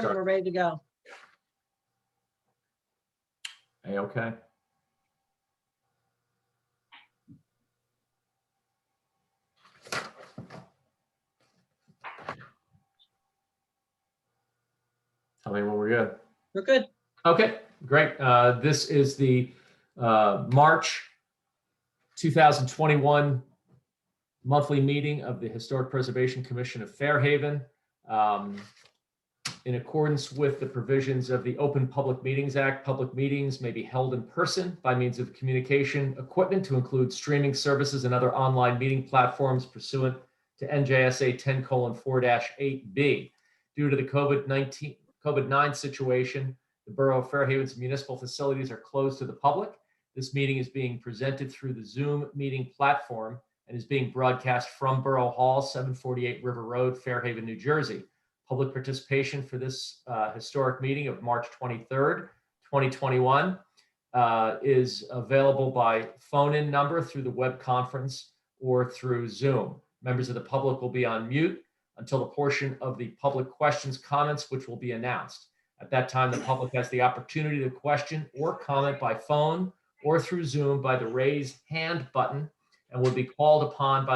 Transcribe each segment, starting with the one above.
We're ready to go. Okay. Tell me when we're good. We're good. Okay, great. This is the March 2021 monthly meeting of the Historic Preservation Commission of Fairhaven. In accordance with the provisions of the Open Public Meetings Act, public meetings may be held in person by means of communication equipment to include streaming services and other online meeting platforms pursuant to NJSA 10:4-8B. Due to the COVID-19 situation, the Borough of Fairhaven's municipal facilities are closed to the public. This meeting is being presented through the Zoom meeting platform and is being broadcast from Borough Hall, 748 River Road, Fairhaven, New Jersey. Public participation for this historic meeting of March 23rd, 2021 is available by phone-in number through the web conference or through Zoom. Members of the public will be on mute until the portion of the public questions comments, which will be announced. At that time, the public has the opportunity to question or comment by phone or through Zoom by the raise hand button and will be called upon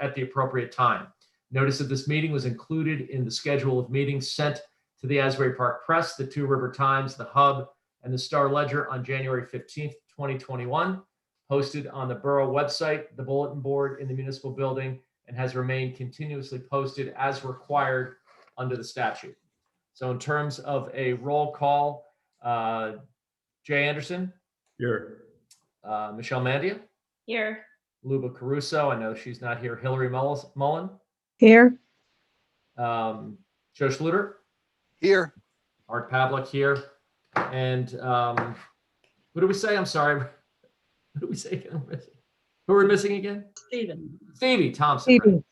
at the appropriate time. Notice of this meeting was included in the schedule of meetings sent to the Asbury Park Press, the Two River Times, the Hub, and the Star Ledger on January 15th, 2021, posted on the Borough website, the bulletin board in the municipal building, and has remained continuously posted as required under the statute. So in terms of a roll call, Jay Anderson. Here. Michelle Mandia. Here. Luba Caruso. I know she's not here. Hillary Mullen. Here. Joe Schluter. Here. Art Pavlik here. And what do we say? I'm sorry. What do we say again? Who are we missing again? Stephen. Stevie Thompson. Stevie. Right?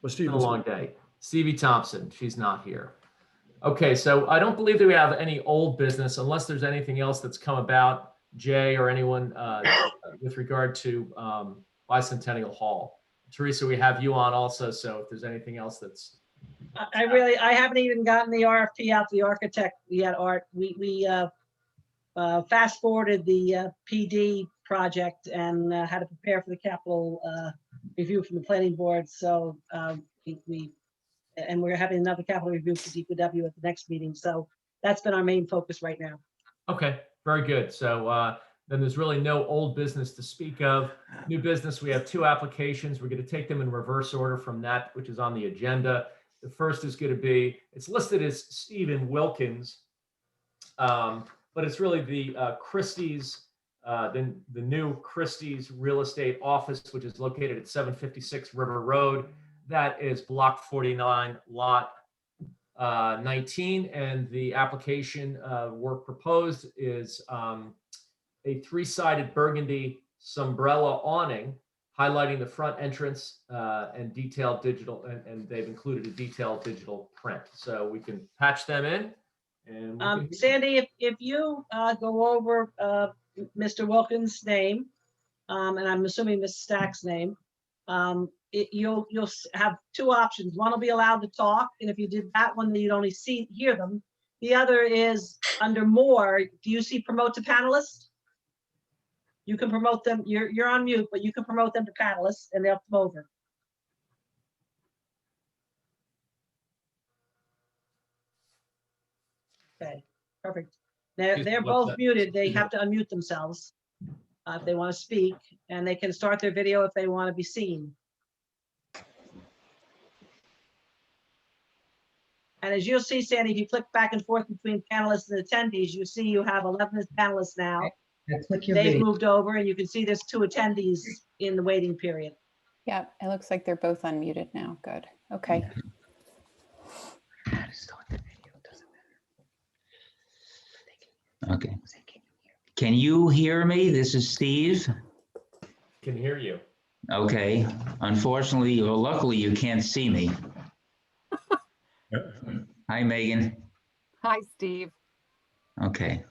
Well, It's been a long day. Stevie Thompson. She's not here. Okay, so I don't believe that we have any old business unless there's anything else that's come about, Jay or anyone with regard to Bicentennial Hall. Teresa, we have you on also, so if there's anything else that's... I haven't even gotten the RFP out to the architect yet, Art. We fast forwarded the PD project and had to prepare for the capital review from the planning board. So we're having another capital review for DPW at the next meeting. So that's been our main focus right now. Okay, very good. So then there's really no old business to speak of. New business, we have two applications. We're going to take them in reverse order from that, which is on the agenda. The first is going to be, it's listed as Stephen Wilkins, but it's really the Christie's, the new Christie's Real Estate Office, which is located at 756 River Road. That is block 49, lot 19. And the application work proposed is a three-sided burgundy sombrella awning highlighting the front entrance and detailed digital, and they've included a detailed digital print. So we can patch them in. And Sandy, if you go over Mr. Wilkins' name, and I'm assuming Ms. Stack's name, you'll have two options. One will be allowed to talk, and if you did that one, then you'd only hear them. The other is under more. Do you see promote to panelists? You can promote them. You're on mute, but you can promote them to panelists, and they'll come over. Okay, perfect. They're both muted. They have to unmute themselves if they want to speak, and they can start their video if they want to be seen. And as you'll see, Sandy, if you click back and forth between panelists and attendees, you see you have 11 panelists now. They've moved over, and you can see there's 2 attendees in the waiting period. Yeah, it looks like they're both unmuted now. Good. Okay. Okay. Can you hear me? This is Steve. can hear you. Okay. Unfortunately, or luckily, you can't see me. Hi, Megan. Hi, Steve. Okay.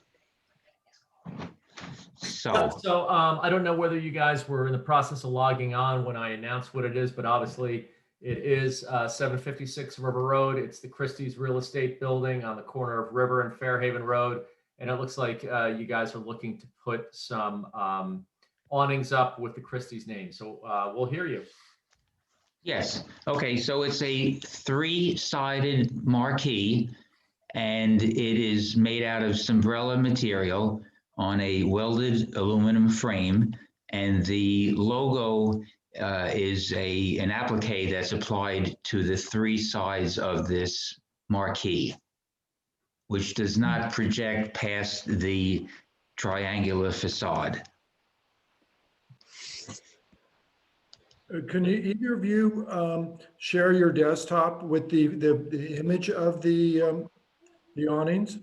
So I don't know whether you guys were in the process of logging on when I announced what it is, but obviously It is 756 River Road. It's the Christie's Real Estate Building on the corner of River and Fairhaven Road. And it looks like you guys are looking to put some awnings up with the Christie's name. So we'll hear you. Yes. Okay, so it's a three-sided marquee, and it is made out of Sombrella material on a welded aluminum frame, and the logo is an applique that's applied to the three sides of this marquee, which does not project past the triangular facade. Can you, either of you share your desktop with the image of the awnings?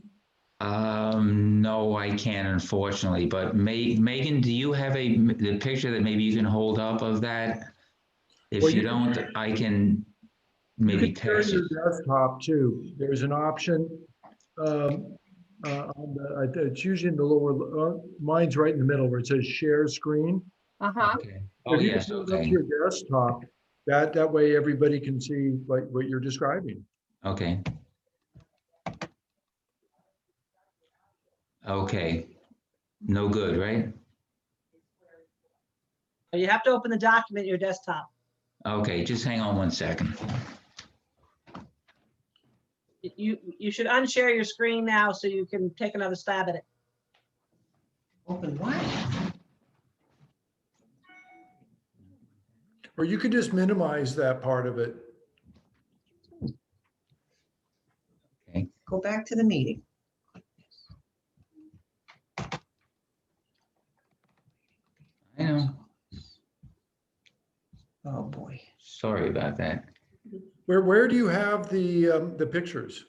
No, I can't, unfortunately, but Megan, do you have the picture that maybe you can hold up of that? If Well, you you don't, I can You maybe can share text your it. desktop too. There's an option. It's usually in the lower, mine's right in the middle where it says share screen. Uh-huh. Okay. Oh, If you yes, can put it up to okay, your desktop, that way everybody can see what you're describing. okay. Okay, no good, right? You have to open the document in your desktop. Okay, just hang on one second. You should unshare your screen now so you can take another stab at it. Open what? Or you could just minimize that part of it. Go back to the meeting. I know, Oh, boy. sorry about that. Where do you have the pictures?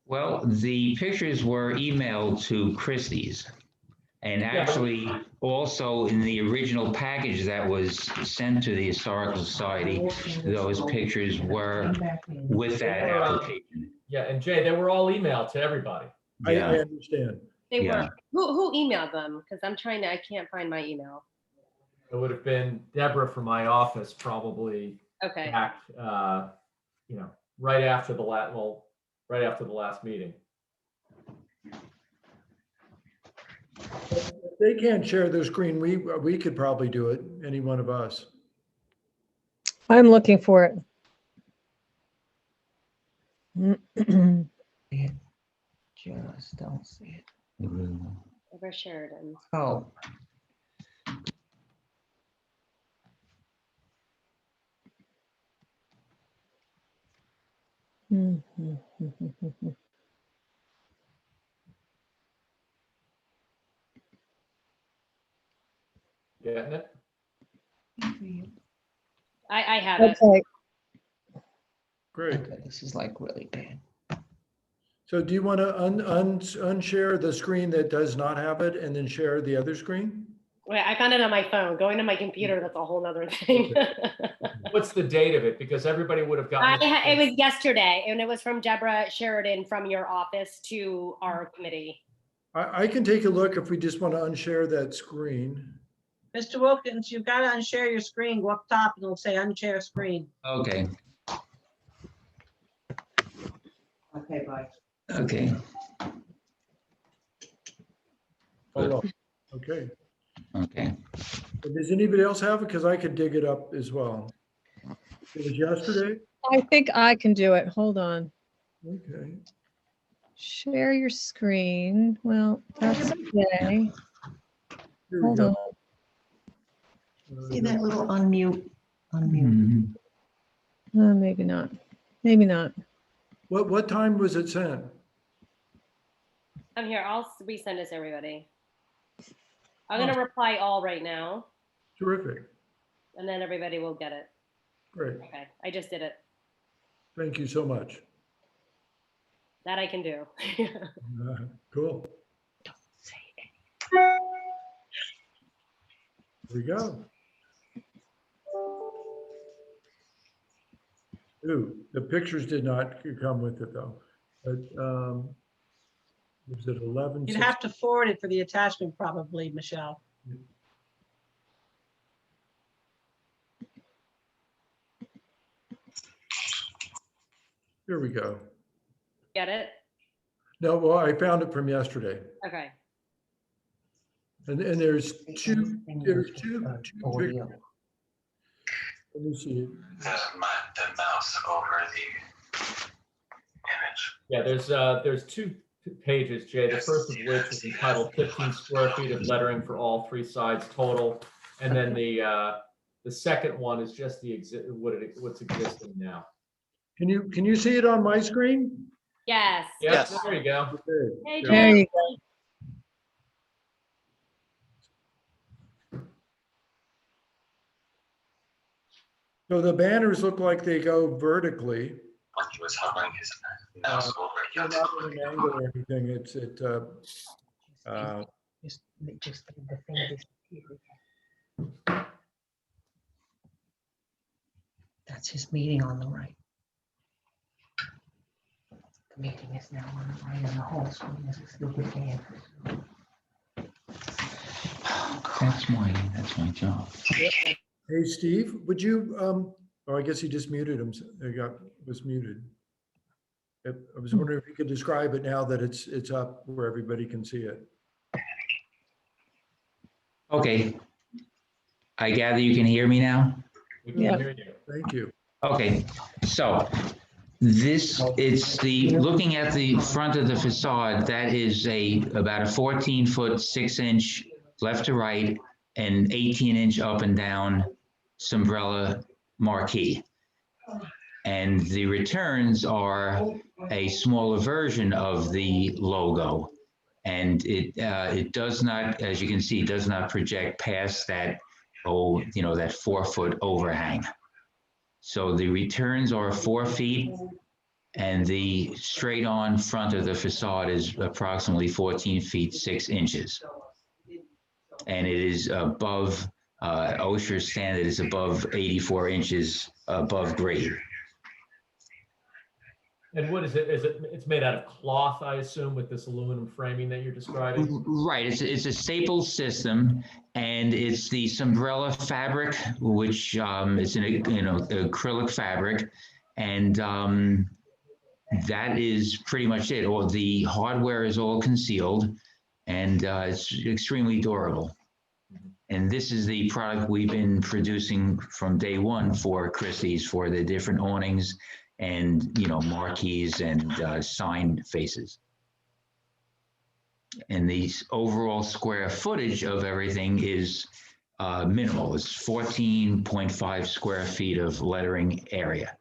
Well, the pictures were emailed to Christie's. And actually, also in the original package that was sent to the Historical Society, those pictures were with that application. Yeah, and Jay, they were all emailed to everybody. I Yeah, understand. They Yeah. were. Who emailed them? Because I can't find my email. It would have been Deborah from my office, probably Okay. back, right after the last meeting. If they can't share their screen, we could probably do it, any one of us. I'm looking for it. Just don't see it. Over Sheridan. Oh, Getting it? I have it. Okay, Great. okay, this is like really bad. So do you want to unshare the screen that does not have it and then share the other screen? Wait, I found it on my phone. Going to my computer, that's a whole nother thing. What's the date of it? Because everybody would have gotten It was yesterday, and it was from Deborah Sheridan from your office to our committee. I can take a look if we just want to unshare that screen. Mr. Wilkins, you've got to unshare your screen. Go up top and it'll say unshare screen. okay, Okay, bye. okay, Hold on. Okay. okay. Does anybody else have it? Because I could dig it up as well. It was yesterday? I think I can do it. Hold on. Okay. Share your screen. Well, that's okay. Here we Hold go. on. See that little unmute? Mhm. Maybe not. Maybe not. What time was it sent? I'm here. I'll resend this to everybody. I'm going to reply all right now, Terrific. and then everybody will get it. Great. Okay. I just did it. Thank you so much. That I can do. Cool. Don't say it. Here we go. Ooh, the pictures did not come with it though. But was it 11? You'd have to forward it for the attachment probably, Michelle. Here we go. Get it? No, well, I found it from yesterday. Okay. And there's two pictures. Audio. Let me see. The mouse over the image. Yeah, there's two pages, Jay. The first of which is entitled 15 square feet of lettering for all three sides total. And then the second one is just the what's existing now. Can you see it on my screen? Yes. Yes, Yes. there you go. Okay. Hey, There Jay. you go. So the banners look like they go vertically. When he was hovering his mouse over it. They're not at an angle or anything. It's Just the thing disappeared. That's his meeting on the right. The meeting is now on the right, and the whole screen is a stupid band. That's my job. Hey, Steve, would you, oh, I guess he just muted him. Was muted. I was wondering if you could describe it now that it's up where everybody can see it. Okay. I gather you can hear me now? We can Yeah. hear you. Thank you. Okay, so looking at the front of the facade, that is about a 14-foot, 6-inch left to right and 18-inch up and down Sombrella marquee. And the returns are a smaller version of the logo. And it does not, as you can see, does not project past that, that 4-foot overhang. So the returns are 4 feet and the straight on front of the facade is approximately 14 feet, 6 inches. And it is above, OSHA standard is above 84 inches above grade. And what is it? It's made out of cloth, I assume, with this aluminum framing that you're describing? Right, it's a staple system, and it's the Sombrella fabric, which is an acrylic fabric, and that is pretty much it. All the hardware is all concealed, and it's extremely durable. And this is the product we've been producing from day one for Christie's for the different awnings and marquees and sign faces. And the overall square footage of everything is minimal. It's 14.5 square feet of lettering area.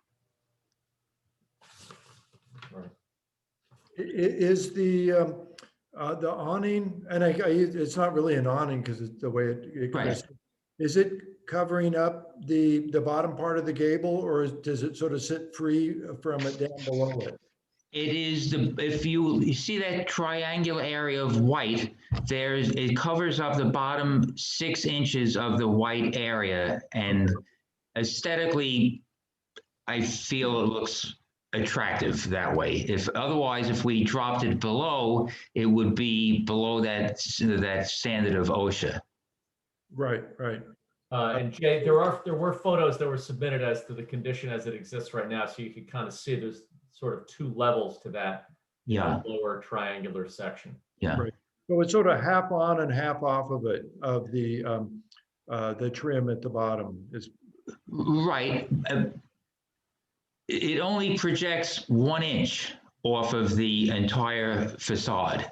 Is the awning, and it's not really an awning because it's the way it Right. Is it covering up the bottom part of the gable, or does it sort of sit free from it down below it? It is if you see that triangular area of white, it covers up the bottom 6 inches of the white area, and aesthetically, I feel it looks attractive that way. If we dropped it below, it would be below that standard of OSHA. Right. And Jay, there were photos that were submitted as to the condition as it exists right now, so you can kind of see there's sort of 2 levels to that lower triangular section. Yeah. Right. So it's sort of half on and half off of it, of the trim at the bottom is. Right. It only projects 1 inch off of the entire facade.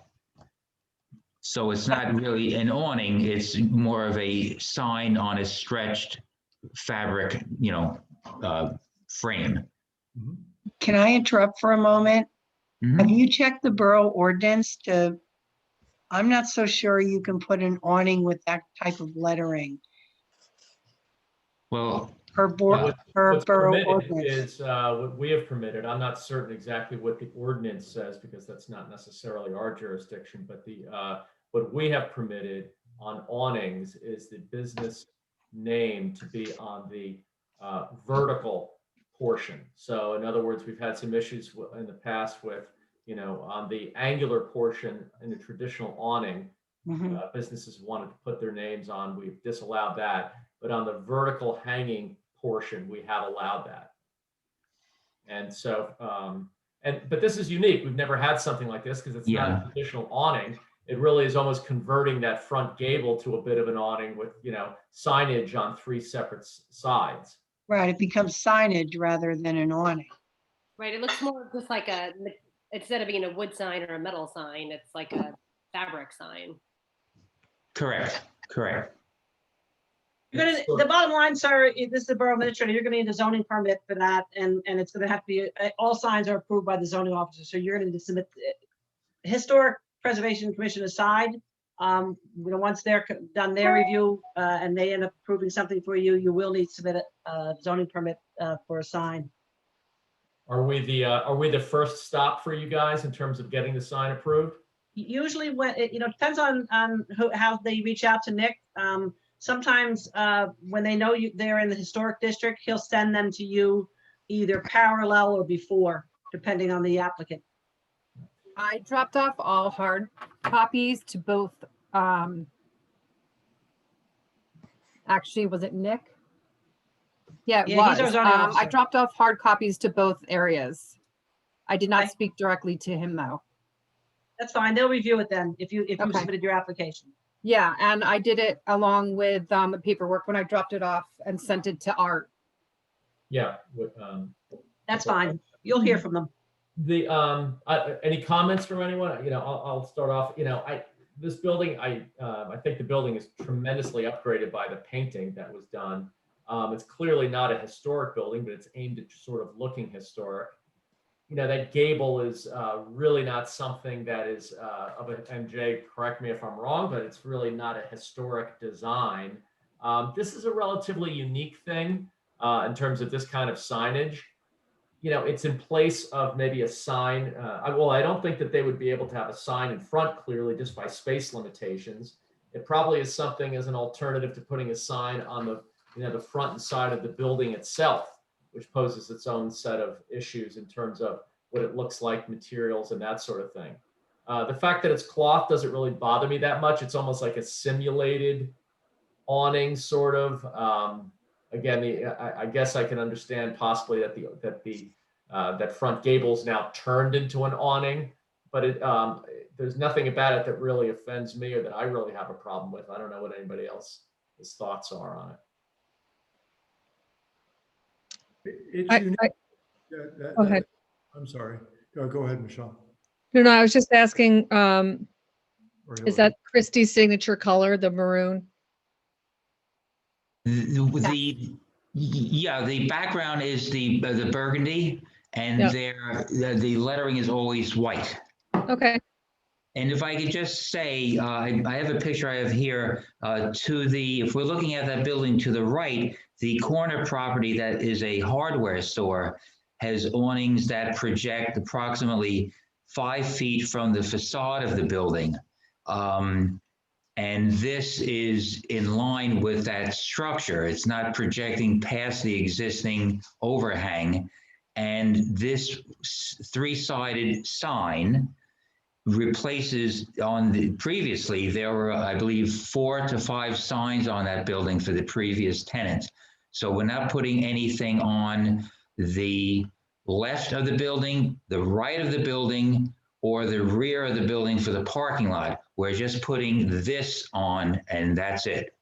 So it's not really an awning, it's more of a sign on a stretched fabric, frame. Can I interrupt for a moment? Mhm. Have you checked the borough ordinance I'm not so sure you can put an awning with that type of lettering Well, per What's borough permitted ordinance. is what we have permitted. I'm not certain exactly what the ordinance says because that's not necessarily our jurisdiction, but what we have permitted on awnings is the business name to be on the vertical portion. So in other words, we've had some issues in the past with, on the angular portion in the traditional awning, businesses wanted to put their names on. We've disallowed that. But on the vertical hanging portion, we have allowed that. And so, but this is unique. We've never had something like this because it's not Yeah. a traditional awning. It really is almost converting that front gable to a bit of an awning with, signage on 3 separate sides. Right, it becomes signage rather than an awning. Right, it looks more just like instead of being a wood sign or a metal sign, it's like a fabric sign. Correct. The bottom line, sir, this is the borough administrator, you're gonna need a zoning permit for that, and it's gonna have to be, all signs are approved by the zoning officer, so you're gonna need to submit. Historic Preservation Commission aside, once they're done their review, and they end up approving something for you, you will need to submit a zoning permit for a sign. Are we the first stop for you guys in terms of getting the sign approved? Usually when, depends on how they reach out to Nick. Sometimes when they know they're in the historic district, he'll send them to you either parallel or before, depending on the applicant. I dropped off all hard copies to both, actually, was it Nick? Yeah, it Yeah, he's our was. zoning I officer. dropped off hard copies to both areas. I did not Okay. speak directly to him though. That's fine. They'll review it then if you Okay. submitted your application. Yeah, and I did it along with the paperwork when I dropped it off and sent it to Art. Yeah. That's fine. You'll hear from them. Any comments from anyone? I'll start off. This building, I think the building is tremendously upgraded by the painting that was done. It's clearly not a historic building, but it's aimed at sort of looking historic. That gable is really not something that is and Jay, correct me if I'm wrong, but it's really not a historic design. This is a relatively unique thing in terms of this kind of signage. It's in place of maybe a sign. I don't think that they would be able to have a sign in front clearly just by space limitations. It probably is something as an alternative to putting a sign on the front and side of the building itself, which poses its own set of issues in terms of what it looks like, materials, and that sort of thing. The fact that it's cloth doesn't really bother me that much. It's almost like a simulated awning, sort of. Again, I guess I can understand possibly that front gable's now turned into an awning, but there's nothing about it that really offends me or that I really have a problem with. I don't know what anybody else's thoughts are on it. It's I- unique. I- Go ahead. I'm sorry. Go ahead, Michelle. No, I was just asking, Or is Hillary. that Christie's signature color, the maroon? The background is the burgundy, and Yeah. the lettering is always white. Okay, And if I could just say, I have a picture I have here if we're looking at that building to the right, the corner property that is a hardware store has awnings that project approximately 5 feet from the facade of the building. And this is in line with that structure. It's not projecting past the existing overhang. And this 3-sided sign replaces previously, there were, I believe, 4 to 5 signs on that building for the previous tenant. So we're not putting anything on the left of the building, the right of the building, or the rear of the building for the parking lot. We're just putting this on, and that's it.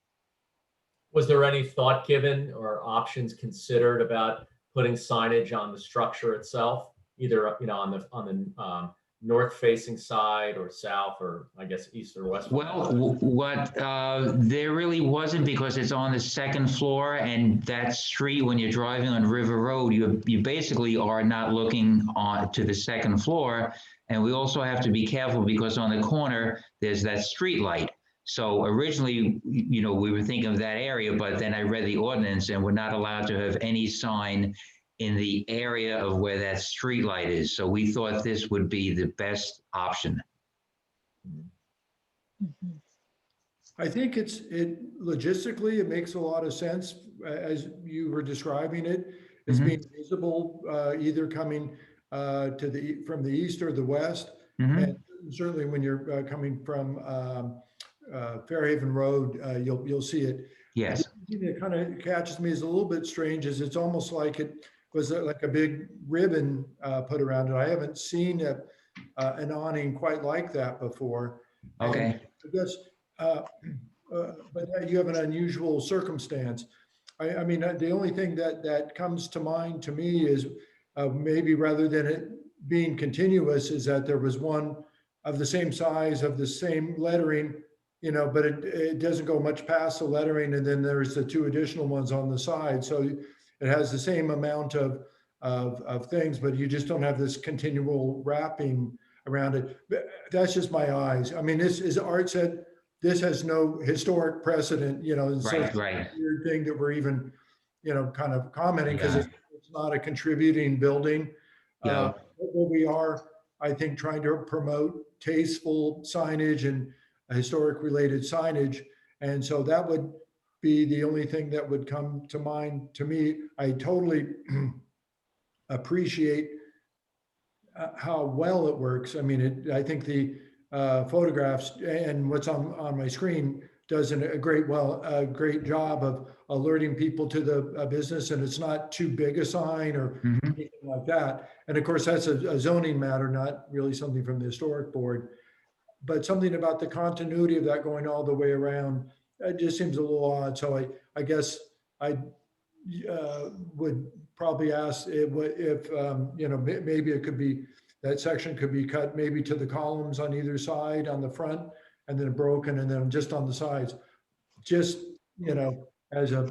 Was there any thought given or options considered about putting signage on the structure itself, either on the north-facing side or south, or I guess east or west? Well, there really wasn't, because it's on the second floor, and that street, when you're driving on River Road, you basically are not looking on to the second floor. And we also have to be careful because on the corner, there's that street light. So originally, we were thinking of that area, but then I read the ordinance and we're not allowed to have any sign in the area of where that street light is. So we thought this would be the best option. I think logistically, it makes a lot of sense as you were describing it, as being visible, either coming from the east or the west. And certainly when you're coming from Fairhaven Road, you'll see it. Yes. The thing that kind of catches me is a little bit strange is it's almost like it was like a big ribbon put around it. I haven't seen an awning quite like that before. And Okay. I guess, but you have an unusual circumstance. I mean, the only thing that comes to mind to me is maybe rather than it being continuous, is that there was one of the same size, of the same lettering, you know, but it doesn't go much past the lettering, and then there's the two additional ones on the side. So it has the same amount of things, but you just don't have this continual wrapping around it. That's just my eyes. I mean, this, as Art said, this has no historic precedent, you know, and so it's Right. a weird thing that we're even, you know, kind of commenting, because Yeah. it's not a contributing building. Yeah. But we are, I think, trying to promote tasteful signage and historic related signage. And so that would be the only thing that would come to mind to me. I totally appreciate how well it works. I mean, I think the photographs and what's on my screen does a great job of alerting people to the business, and it's not too big a sign or anything like that. And of course, that's a zoning matter, not really something from the historic board, but something about the continuity of that going all the way around, it just seems a little odd. So I guess I would probably ask if you know, maybe it could be, that section could be cut maybe to the columns on either side on the front, and then broken, and then just on the sides, just, you know, as a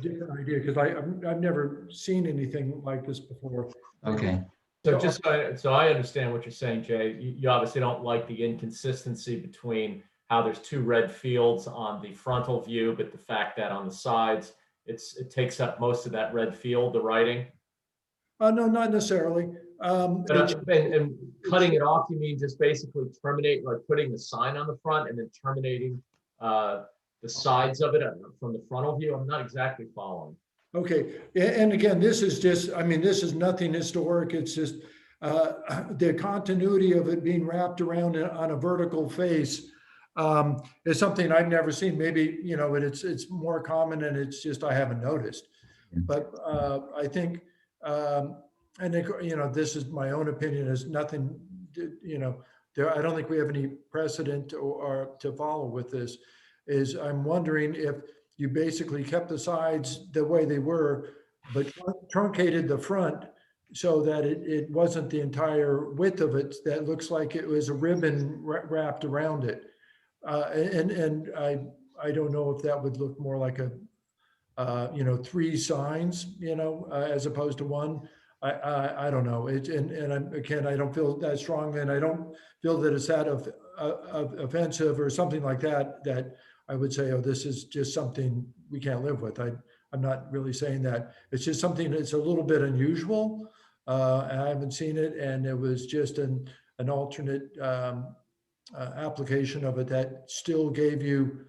different idea, because I've never seen anything like this before. Okay. So just so I understand what you're saying, Jay, you obviously don't like the inconsistency between how there's two red fields on the frontal view, but the fact that on the sides, it takes up most of that red field, the writing. No, not necessarily. And cutting it off, you mean just basically terminate, like putting the sign on the front and then terminating the sides of it from the frontal view? I'm not exactly following. Okay, and again, this is just, I mean, this is nothing historic. It's just the continuity of it being wrapped around on a vertical face is something I've never seen. Maybe, you know, it's more common, and it's just I haven't noticed. But I think, and you know, this is my own opinion, is nothing, you know, I don't think we have any precedent or to follow with this. Is I'm wondering if you basically kept the sides the way they were, but truncated the front so that it wasn't the entire width of it. That looks like it was a ribbon wrapped around it. And I don't know if that would look more like a, you know, three signs, you know, as opposed to one. I don't know. Again, I don't feel that strongly, and I don't feel that it's that offensive or something like that, that I would say, oh, this is just something we can't live with. I'm not really saying that. It's just something that's a little bit unusual. And I haven't seen it, and it was just an alternate application of it that still gave you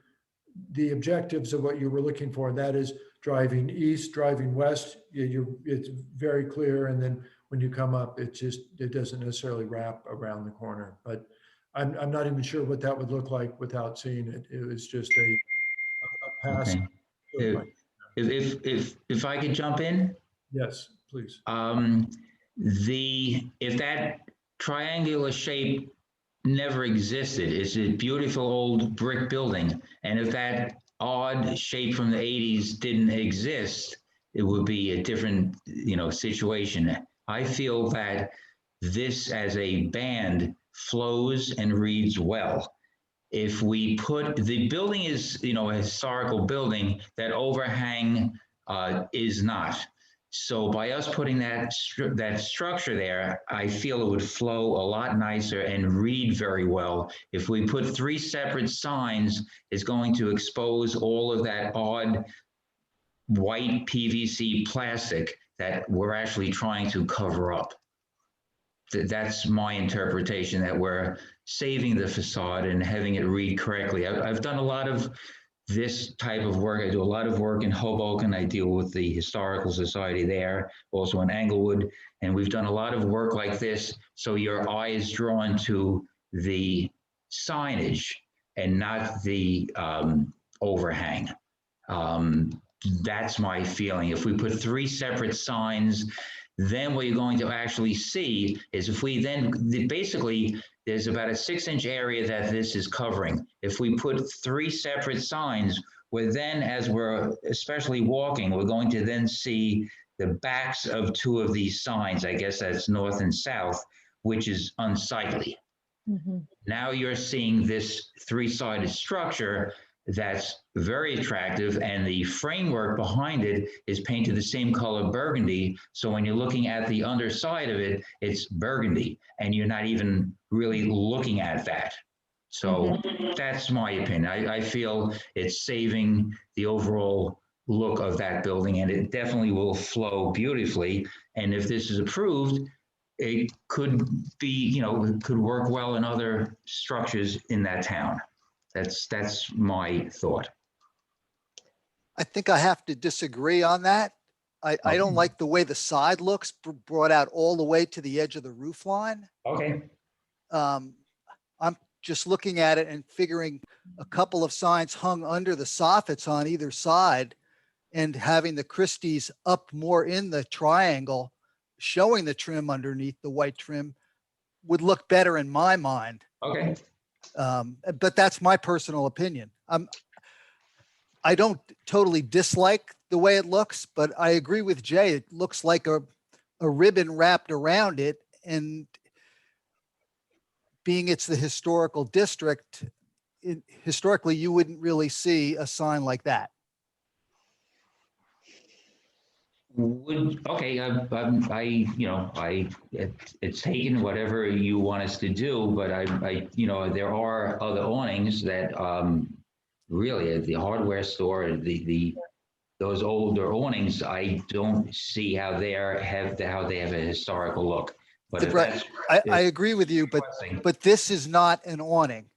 the objectives of what you were looking for. And that is driving east, driving west. It's very clear. And then when you come up, it doesn't necessarily wrap around the corner. But I'm not even sure what that would look like without seeing it. It was just a pass. Okay. If I could jump in? Yes, please. If that triangular shape never existed, it's a beautiful old brick building, and if that odd shape from the 80s didn't exist, it would be a different, you know, situation. I feel that this as a band flows and reads well. If we put, the building is, you know, a historical building, that overhang is not. So by us putting that structure there, I feel it would flow a lot nicer and read very well. If we put three separate signs, it's going to expose all of that odd white PVC plastic that we're actually trying to cover up. That's my interpretation, that we're saving the facade and having it read correctly. I've done a lot of this type of work. I do a lot of work in Hoboken. I deal with the Historical Society there, also in Englewood, and we've done a lot of work like this. So your eye is drawn to the signage and not the overhang. That's my feeling. If we put three separate signs, then what you're going to actually see is if we then, basically, there's about a 6-inch area that this is covering. If we put three separate signs, we're then, as we're especially walking, we're going to then see the backs of two of these signs. I guess that's north and south, which is unsightly. Now you're seeing this three-sided structure that's very attractive, and the framework behind it is painted the same color burgundy. So when you're looking at the underside of it, it's burgundy, and you're not even really looking at that. So that's my opinion. I feel it's saving the overall look of that building, and it definitely will flow beautifully. And if this is approved, it could be, you know, it could work well in other structures in that town. That's my thought. I think I have to disagree on that. I don't like the way the side looks brought out all the way to the edge of the roof line. Okay. I'm just looking at it and figuring a couple of signs hung under the soffits on either side and having the Christie's up more in the triangle, showing the trim underneath the white trim would look better in my mind. Okay. But that's my personal opinion. I don't totally dislike the way it looks, but I agree with Jay. It looks like a ribbon wrapped around it, and being it's the historical district, historically, you wouldn't really see a sign like that. Okay, it's taken whatever you want us to do, but there are other awnings that really at the hardware store, those older awnings, I don't see how they have a historical look. But if Right. I agree with you, but this is not an awning.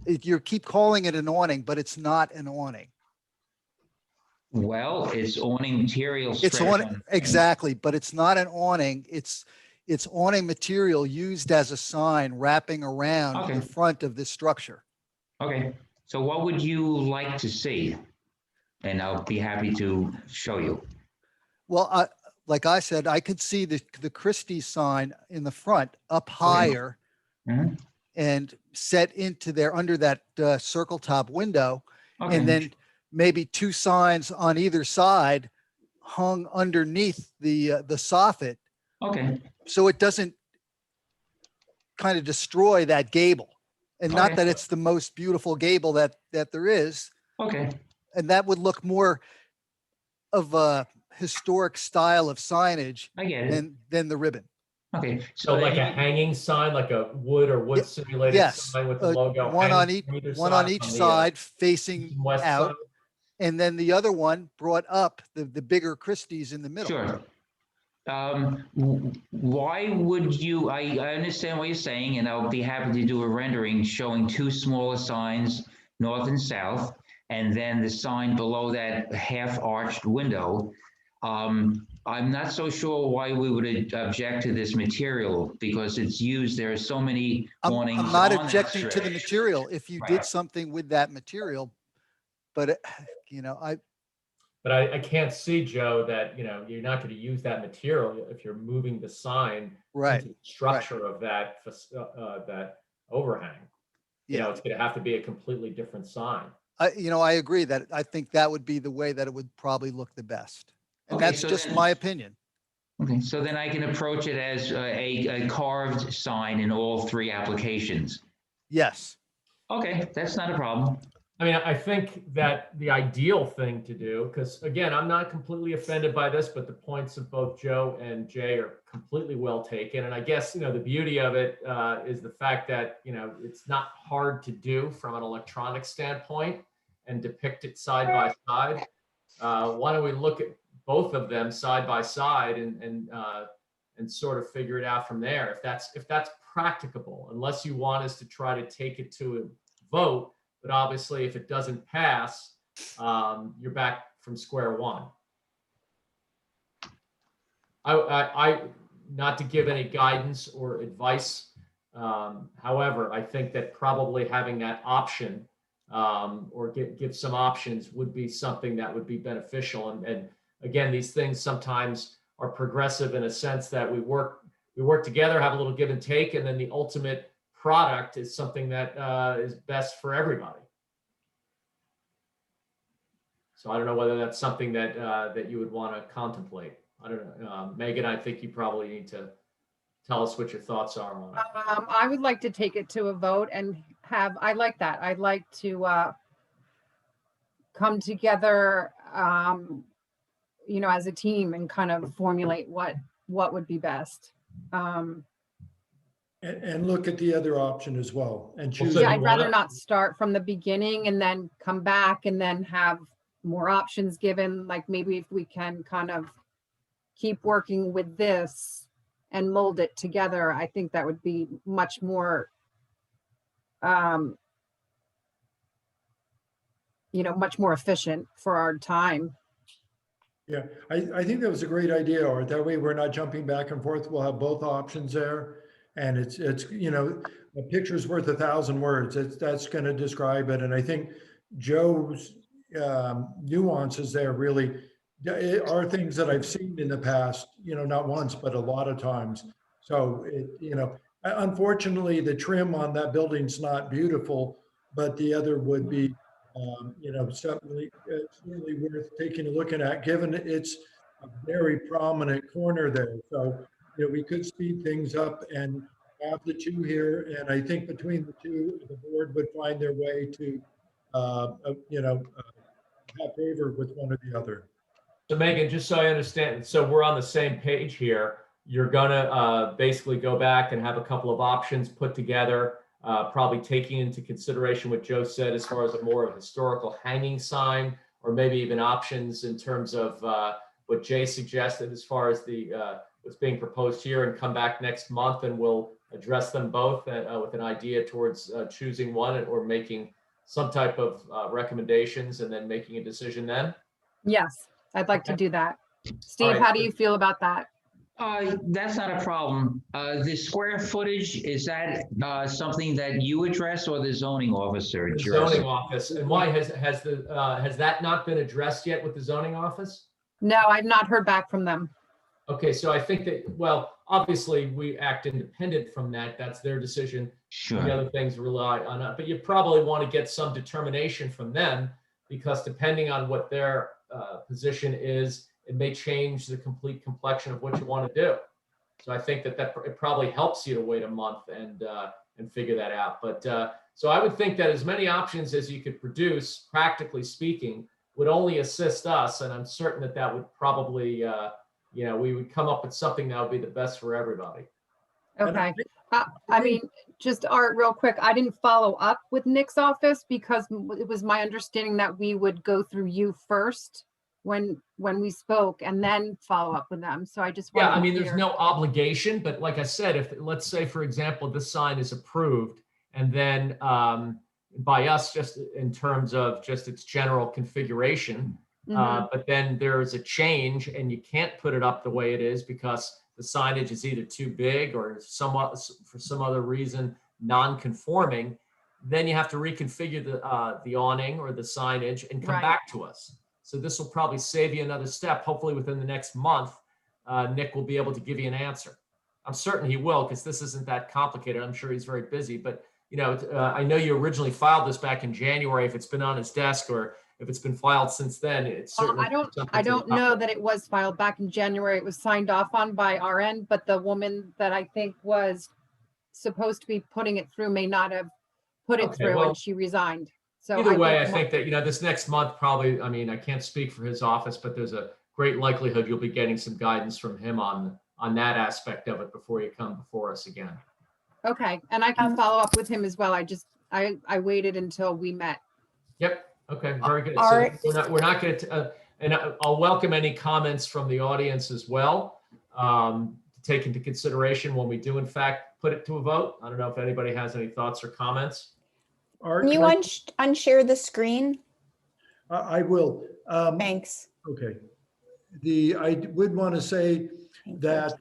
You keep calling it an awning, but it's not an awning. Well, it's awning material. It's on exactly, but it's not an awning. It's awning material used as a sign wrapping around the front of this structure. Okay, so what would you like to see? And I'll be happy to show you. Well, like I said, I could see the Christie sign in the front up higher and set into there under that circle top window. Okay. And then maybe two signs on either side hung underneath the soffit. Okay. So it doesn't kind of destroy that gable. And not that it's the most beautiful gable that there is. Okay. And that would look more of a historic style of signage than the ribbon. Okay. So like a hanging sign, like a wood simulated sign with the logo. One on each side facing out. Side. And then the other one brought up the bigger Christie's in the middle. Sure. Why would you, I understand what you're saying, and I'll be happy to do a rendering showing two smaller signs, north and south, and then the sign below that half-arched window. I'm not so sure why we would object to this material, because it's used, there are so many awnings. I'm not objecting to the material if you did something with that material, but But I can't see, Joe, that, you're not going to use that material if you're moving the sign into the structure of that overhang. It's going to have to be a completely different sign. I agree that I think that would be the way that it would probably look the best. And that's just my opinion. Okay, so then I can approach it as a carved sign in all three applications. Yes. Okay, that's not a problem. I mean, I think that the ideal thing to do, because again, I'm not completely offended by this, but the points of both Joe and Jay are completely well taken. And I guess, the beauty of it is the fact that, it's not hard to do from an electronic standpoint and depict it side by side. Why don't we look at both of them side by side and sort of figure it out from there, if that's practicable, unless you want us to try to take it to a vote. But obviously, if it doesn't pass, you're back from square one. I not to give any guidance or advice. However, I think that probably having that option or give some options would be something that would be beneficial. And again, these things sometimes are progressive in a sense that we work together, have a little give and take, and then the ultimate product is something that is best for everybody. So I don't know whether that's something that that you would want to contemplate. I don't know. Megan, I think you probably need to tell us what your thoughts are on it. I would like to take it to a vote and I like that. I'd like to come together, as a team and kind of formulate what would be best. And look at the other option as well and choose. So Yeah, you I'd rather wanna- not start from the beginning and then come back and then have more options given. Like maybe if we can kind of keep working with this and mold it together, I think that would be much more, much more efficient for our time. Yeah, I think that was a great idea, Art. That way we're not jumping back and forth. We'll have both options there. And it's a picture's worth 1,000 words. That's going to describe it. And I think Joe's nuances there really are things that I've seen in the past, not once, but a lot of times. So, unfortunately, the trim on that building's not beautiful, but the other would be, certainly worth taking a look at, given it's a very prominent corner there. So, we could speed things up and have the two here. And I think between the two, the board would find their way to, have favor with one or the other. So Megan, just so I understand, so we're on the same page here. You're gonna basically go back and have a couple of options put together, probably taking into consideration what Joe said as far as a more historical hanging sign, or maybe even options in terms of what Jay suggested as far as the what's being proposed here, and come back next month and we'll address them both with an idea towards choosing one or making some type of recommendations and then making a decision then. Yes, I'd like to Okay. do that. Steve, right. how do you feel about that? That's not a problem. The square footage, is that something that you address or the zoning officer The address? zoning office. And why has that not been addressed yet with the zoning office? No, I've not heard back from them. Okay, so I think that, well, obviously we act independent from that. That's their decision. Sure. The other things rely on it, but you probably want to get some determination from them, because depending on what their position is, it may change the complete complexion of what you want to do. So I think that it probably helps you to wait a month and figure that out. But so I would think that as many options as you could produce, practically speaking, would only assist us. And I'm certain that would probably, we would come up with something that would be the best for everybody. Okay. I mean, just Art, real quick, I didn't follow up with Nick's office because it was my understanding that we would go through you first when we spoke and then follow up with them. So I just wanted Yeah, I mean, to there's hear. no obligation, but like I said, if let's say, for example, this sign is approved and then by us, just in terms of just its general configuration, but then there is a change and you can't put it up the way it is because the signage is either too big or somewhat for some other reason non-conforming, then you have to reconfigure the awning or the signage and come back to us. So this will probably save you another step. Hopefully within the next month, Nick will be able to give you an answer. I'm certain he will, because this isn't that complicated. I'm sure he's very busy, but I know you originally filed this back in January. If it's been on his desk or if it's been filed since then, it's certainly. I don't know that it was filed back in January. It was signed off on by our end, but the woman that I think was supposed to be putting it through may not have put it through, well, and she resigned. So either way, I think that, this next month probably, I mean, I can't speak for his office, but there's a great likelihood you'll be getting some guidance from him on that aspect of it before you come before us again. Okay, and I can follow up with him as well. I waited until we met. Yep. Okay. Very good. Art. So we're not going to, and I'll welcome any comments from the audience as well, to take into consideration when we do in fact put it to a vote. I don't know if anybody has any thoughts or comments. Art, Can you unshare the screen? I will. Thanks. Okay. I would want to say that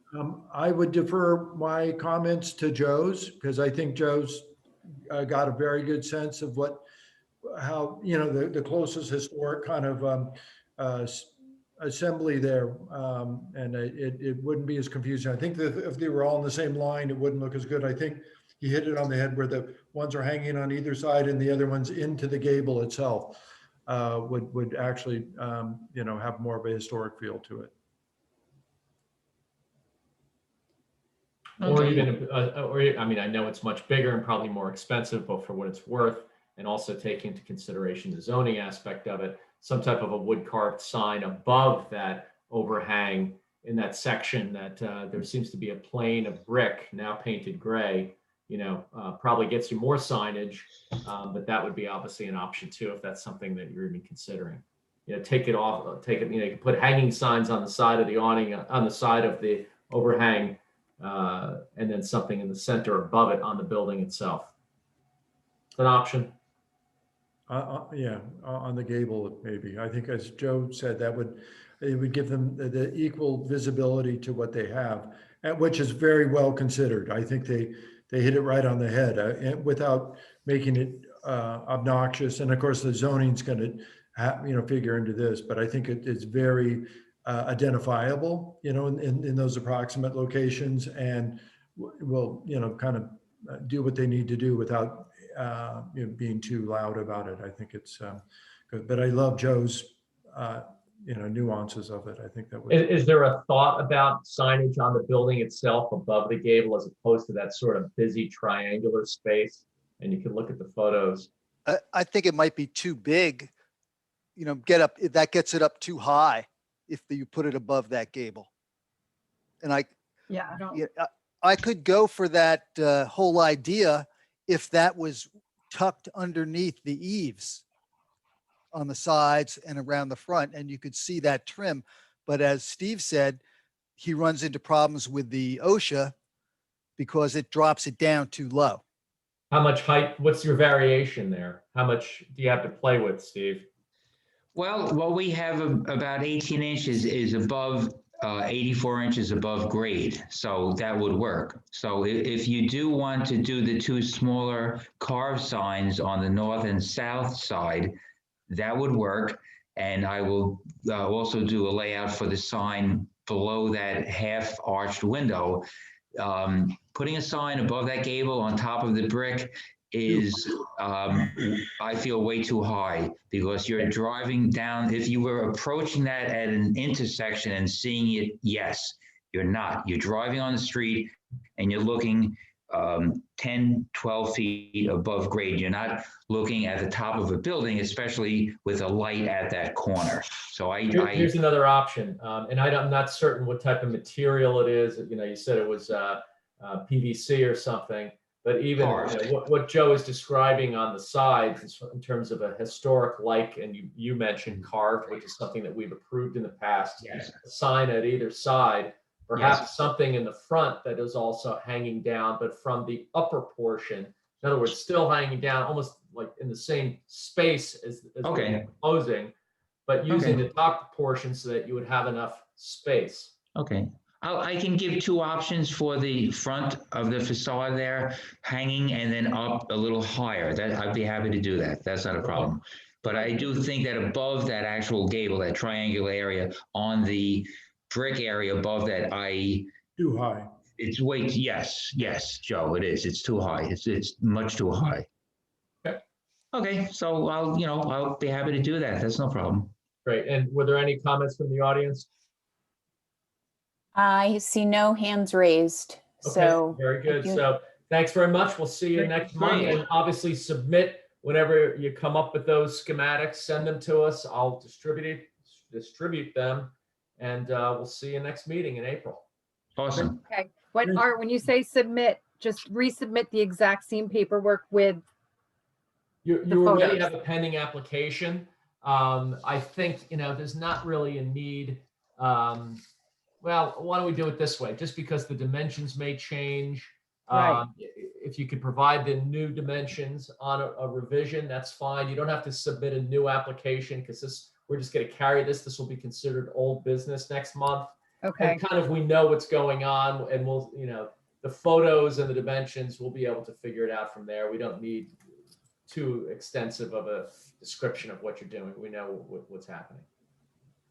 I would defer my comments to Joe's, because I think Joe's got a very good sense of what how, you know, the closest historic kind of assembly there. And it wouldn't be as confusing. I think that if they were all in the same line, it wouldn't look as good. I think you hit it on the head where the ones are hanging on either side and the other ones into the gable itself would actually, you know, have more of a historic feel to it. Or Okay. even, I mean, I know it's much bigger and probably more expensive, but for what it's worth, and also take into consideration the zoning aspect of it, some type of a wood carved sign above that overhang in that section that there seems to be a plane of brick now painted gray, you know, probably gets you more signage, but that would be obviously an option too, if that's something that you're even considering. You know, take it off, take it, you know, you can put hanging signs on the side of the awning, on the side of the overhang, and then something in the center above it on the building itself. It's an option. Yeah, on the gable, maybe. I think as Joe said, it would give them the equal visibility to what they have, which is very well considered. I think they hit it right on the head and without making it obnoxious. And of course, the zoning's going to, you know, figure into this, but I think it's very identifiable, you know, in those approximate locations, and will, you know, kind of do what they need to do without you know, being too loud about it. I think it's good, but I love Joe's you know, nuances of it. I think that would. Is there a thought about signage on the building itself above the gable as opposed to that sort of busy triangular space? And you can look at the photos. I think it might be too big, you know, that gets it up too high if you put it above that gable. And Yeah, I don't. yeah, I could go for that whole idea if that was tucked underneath the eaves on the sides and around the front, and you could see that trim. But as Steve said, he runs into problems with the OSHA because it drops it down too low. How much height, what's your variation there? How much do you have to play with, Steve? Well, what we have about 18 inches is above 84 inches above grade, so that would work. So if you do want to do the two smaller carved signs on the north and south side, that would work. And I will also do a layout for the sign below that half arched window. Putting a sign above that gable on top of the brick is, I feel, way too high, because you're driving down. If you were approaching that at an intersection and seeing it, yes, you're not. You're driving on the street and you're looking 10, 12 feet above grade. You're not looking at the top of a building, especially with a light at that corner. So Here's another option. And I'm not certain what type of material it is. You know, you said it was PVC or something. But even you know, what Joe is describing on the sides in terms of a historic like, and you mentioned carved, which is something that we've approved in the past. Yes. A sign at either side, perhaps something in the front that is also hanging down, but from the upper portion. In other words, still hanging down, almost like in the same space as what you're proposing, but using the top portion so that you would have enough space. Okay. I can give two options for the front of the facade there, hanging and then up a little higher. That I'd be happy to do that. That's not a problem. But I do think that above that actual gable, that triangular area on the brick area above that, Too high. It's way, yes, Joe, it is. It's too high. It's much too high. Okay, so I'll be happy to do that. That's no problem. Great. And were there any comments from the audience? I see no hands raised. Okay, So very good. So thanks very much. We'll see you next month, and obviously submit whenever you come up with those schematics, send them to us. I'll distribute them, and we'll see you next meeting in April. Awesome. Okay. Art, when you say submit, just resubmit the exact same paperwork with. You already have a pending application. I think, there's not really a need. Well, why don't we do it this way? Just because the dimensions may change. Right. If you could provide the new dimensions on a revision, that's fine. You don't have to submit a new application, because we're just going to carry this. This will be considered old business next month. Okay. And kind of we know what's going on, and the photos and the dimensions, we'll be able to figure it out from there. We don't need too extensive of a description of what you're doing. We know what's happening.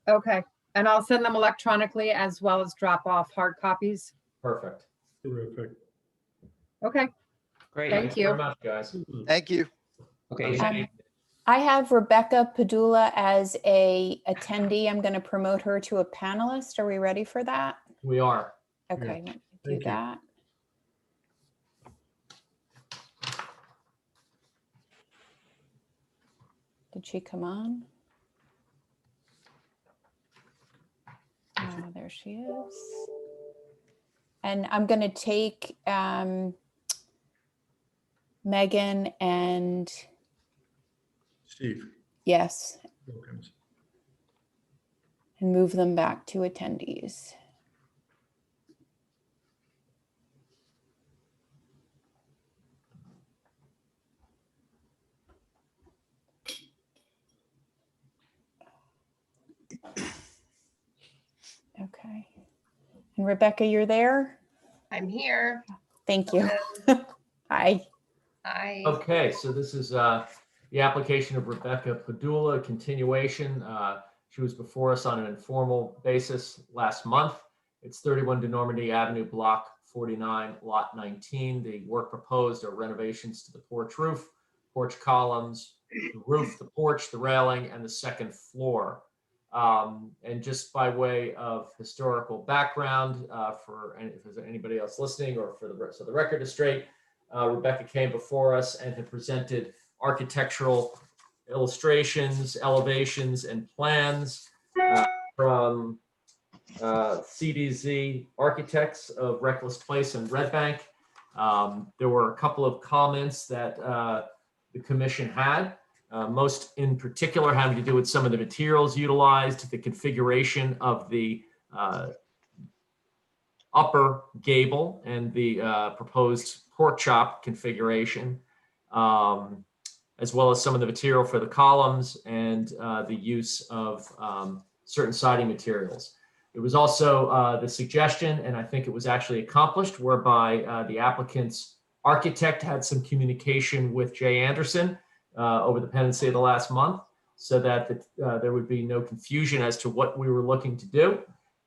Okay, and I'll send them electronically as well as drop off hard copies. Perfect. Terrific. Okay, Great. Thank you. Very much, guys. Thank you. Okay. I have Rebecca Padula as a attendee. I'm going to promote her to a panelist. Are we ready for that? We are. Okay, let me do Thank you. that. Did she come on? There she is. And I'm going to take Megan and Steve. yes, Wilkins. and move them back to attendees. Okay. And Rebecca, you're there? I'm here. Thank you. Hi. Hi. Okay, so this is the application of Rebecca Padula, continuation. She was before us on an informal basis last month. It's 31 de Normandy Avenue, block 49, lot 19. The work proposed are renovations to the porch roof, porch columns, the roof, the porch, the railing, and the second floor. And just by way of historical background, if there's anybody else listening, or so the record is straight, Rebecca came before us and had presented architectural illustrations, elevations, and plans from CDZ Architects of Reckless Place and Red Bank. There were a couple of comments that the commission had. Most in particular having to do with some of the materials utilized, the configuration of the upper gable and the proposed pork chop configuration, as well as some of the material for the columns and the use of certain siding materials. There was also the suggestion, and I think it was actually accomplished, whereby the applicant's architect had some communication with Jay Anderson over the pendency of the last month, so that there would be no confusion as to what we were looking to do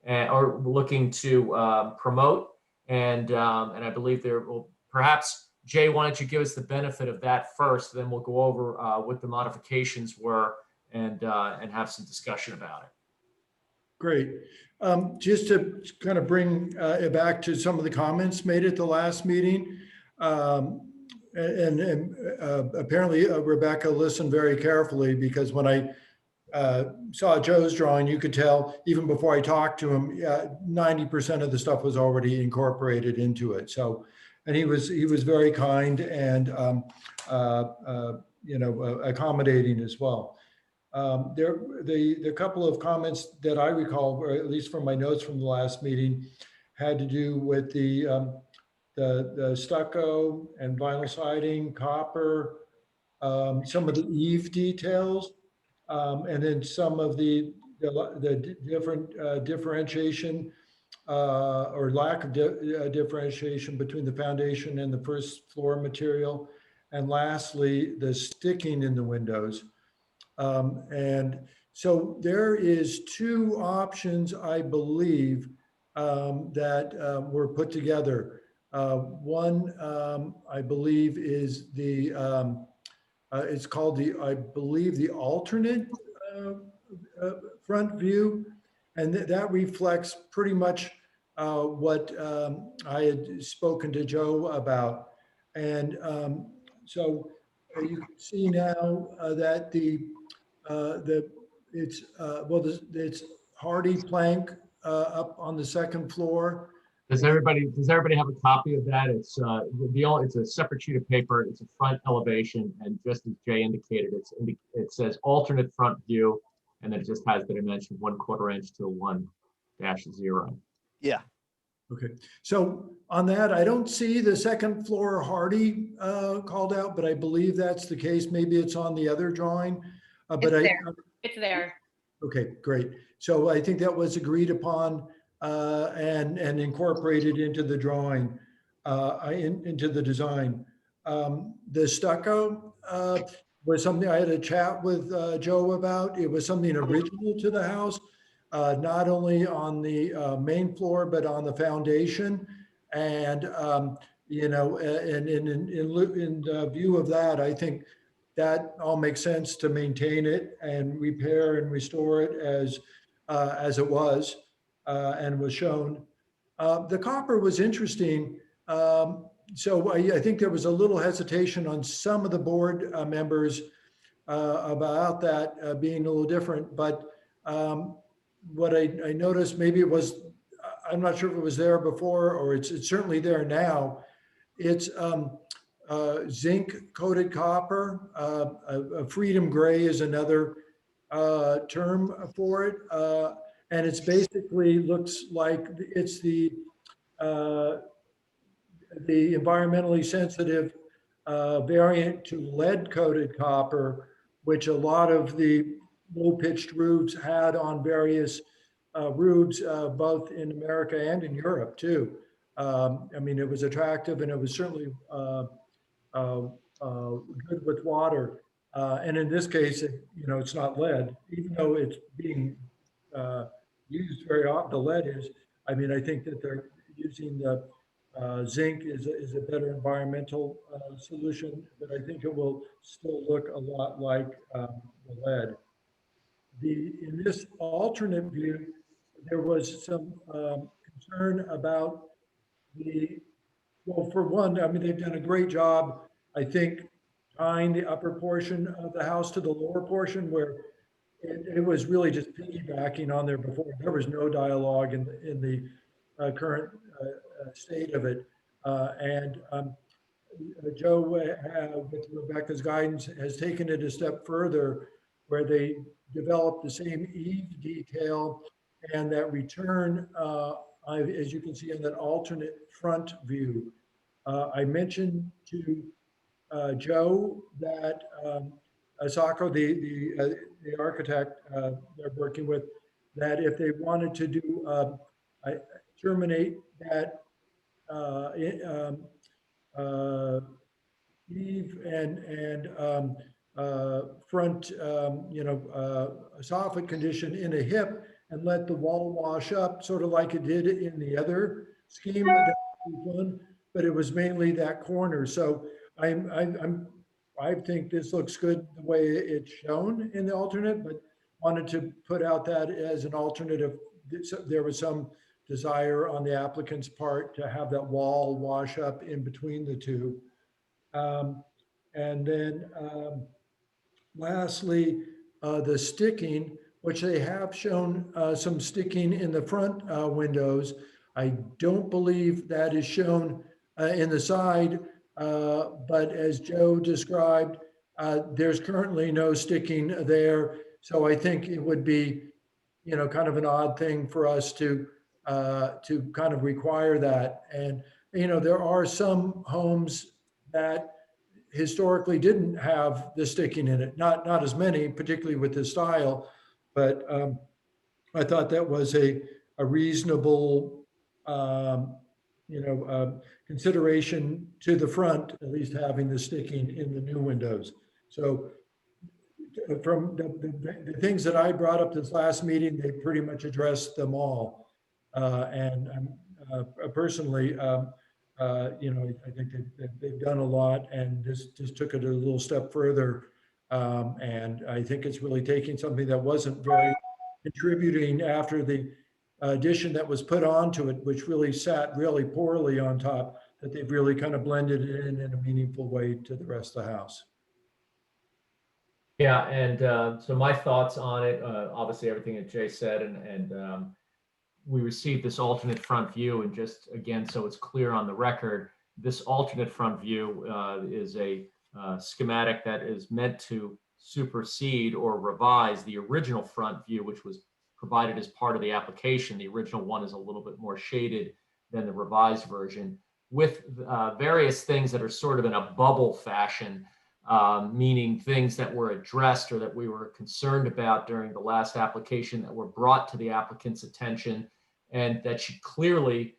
or looking to promote. And I believe there will, perhaps, Jay, why don't you give us the benefit of that first, then we'll go over what the modifications were and have some discussion about it. Great. Just to kind of bring it back to some of the comments made at the last meeting. And apparently Rebecca listened very carefully, because when I saw Joe's drawing, you could tell even before I talked to him, 90% of the stuff was already incorporated into it. So, and he was very kind and accommodating as well. The couple of comments that I recall, or at least from my notes from the last meeting, had to do with the stucco and vinyl siding, copper, some of the eave details, and then some of the different differentiation or lack of differentiation between the foundation and the first floor material. And lastly, the sticking in the windows. And so there is two options, I believe, that were put together. One, I believe, is it's called I believe the alternate front view. And that reflects pretty much what I had spoken to Joe about. And so you can see now that it's hardy plank up on the second floor. Does everybody have a copy of that? It's it's a separate sheet of paper. It's a front elevation, and just as Jay indicated, it says alternate front view, and then it just has the dimension 1/4 inch to 1-0. Yeah. Okay. So on that, I don't see the second floor hardy called out, but I believe that's the case. Maybe it's on the other drawing. It's there. Okay, great. So I think that was agreed upon and incorporated into the drawing, into the design. The stucco was something I had a chat with Joe about. It was something original to the house, not only on the main floor, but on the foundation. And, you know, and in view of that, I think that all makes sense to maintain it and repair and restore it as it was and was shown. The copper was interesting. So I think there was a little hesitation on some of the board members about that being a little different. But what I noticed, maybe it was, I'm not sure if it was there before or it's certainly there now. It's zinc coated copper. A freedom gray is another term for it. And it's basically looks like it's the environmentally sensitive variant to lead coated copper, which a lot of the low pitched roofs had on various roofs, both in America and in Europe too. I mean, it was attractive and it was certainly good with water. And in this case, you know, it's not lead, even though it's being used very often, the lead is. I mean, I think that they're using the zinc is a better environmental solution, but I think it will still look a lot like the lead. In this alternate view, there was some concern about well, for one, I mean, they've done a great job, I think, tying the upper portion of the house to the lower portion where it was really just piggybacking on there before. There was no dialogue in the current state of it. And Joe, with Rebecca's guidance, has taken it a step further where they developed the same eave detail and that return, as you can see in that alternate front view. I mentioned to Joe that Asako, the architect they're working with, that if they wanted to do terminate that eave and front, you know, soffit condition in a hip and let the wall wash up, sort of like it did in the other scheme. That was fun, but it was mainly that corner. So I think this looks good the way it's shown in the alternate, but wanted to put out that as an alternative. There was some desire on the applicant's part to have that wall wash up in between the two. And then lastly, the sticking, which they have shown some sticking in the front windows. I don't believe that is shown in the side, but as Joe described, there's currently no sticking there. So I think it would be, you know, kind of an odd thing for us to kind of require that. And, you know, there are some homes that historically didn't have the sticking in it, not as many, particularly with this style, but I thought that was a reasonable, you know, consideration to the front, at least having the sticking in the new windows. So from the things that I brought up this last meeting, they pretty much addressed them all. And personally, you know, I think they've done a lot, and this just took it a little step further. And I think it's really taking something that wasn't very contributing after the addition that was put onto it, which really sat really poorly on top, that they've really kind of blended it in a meaningful way to the rest of the house. Yeah, and so my thoughts on it, obviously everything that Jay said, and we received this alternate front view, and just again, so it's clear on the record, this alternate front view is a schematic that is meant to supersede or revise the original front view, which was provided as part of the application. The original one is a little bit more shaded than the revised version, with various things that are sort of in a bubble fashion, meaning things that were addressed or that we were concerned about during the last application that were brought to the applicant's attention, and that she clearly